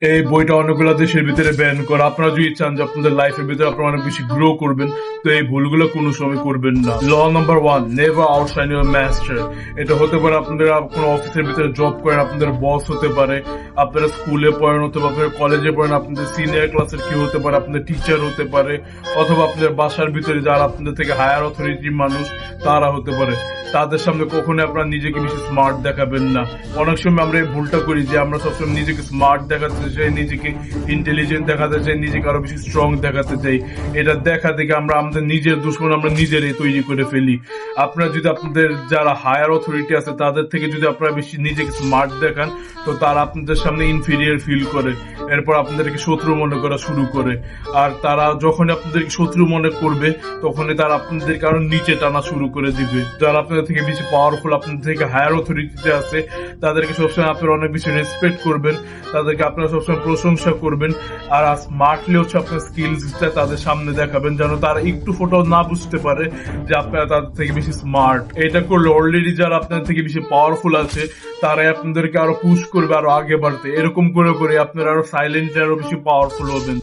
এই বইটা অনেকগুলো দেশের ভিতরে ব্যান করা। আপনারা যদি চান যে আপনাদের লাইফের ভিতরে আপনারা অনেক বেশি গ্রো করবেন, তো এই ভুলগুলো কোনো সময় করবেন না। Law number 1, never outshine your master. এটা হতে পারে আপনারা কোনো অফিসের ভিতরে জব করেন, আপনাদের বস হতে পারে, আপনারা স্কুলে পড়েন অথবা আপনারা কলেজে পড়েন, আপনাদের সিনিয়র ক্লাসের কেউ হতে পারে, আপনাদের টিচার হতে পারে, অথবা আপনাদের বাসার ভিতরে যারা আপনাদের থেকে হায়ার অথরিটি মানুষ তারা হতে পারে। তাদের সামনে কখনোই আপনারা নিজেকে বেশি স্মার্ট দেখাবেন না। অনেক সময় আমরা এই ভুলটা করি যে আমরা সবসময় নিজেকে স্মার্ট দেখাতে চাই, নিজেকে ইন্টেলিজেন্ট দেখাতে চাই, নিজেকে আরো বেশি স্ট্রং দেখাতে চাই। এটা দেখা থেকে আমরা আমাদের নিজের দুশ্মন আমরা নিজেরাই তৈরি করে ফেলি। আপনারা যদি আপনাদের যারা হায়ার অথরিটি আছে তাদের থেকে যদি আপনারা বেশি নিজেকে স্মার্ট দেখান, তো তারা আপনাদের সামনে ইনফিরিয়ার ফিল করে, এরপর আপনাদেরকে শত্রু মনে করা শুরু করে। আর তারা যখন আপনাদেরকে শত্রু মনে করবে তখনই তারা আপনাদেরকে আরো নিচে টানা শুরু করে দিবে। যারা আপনাদের থেকে বেশি পাওয়ারফুল, আপনাদের থেকে হায়ার অথরিটিতে আছে, তাদেরকে সবসময় আপনারা অনেক বেশি রেসপেক্ট করবেন, তাদেরকে আপনারা সবসময় প্রশংসা করবেন। আর স্মার্টলি হচ্ছে আপনার স্কিলসটা তাদের সামনে দেখাবেন, যেন তারা একটু ফোটাও না বুঝতে পারে যে আপনারা তাদের থেকে বেশি স্মার্ট। এটা করলে অলরেডি যারা আপনাদের থেকে বেশি পাওয়ারফুল আছে তারাই আপনাদেরকে আরো পুশ করবে আরো আগে বাড়তে। এরকম করে করে আপনারা আরো সাইলেন্ট আরো বেশি পাওয়ারফুল হবেন।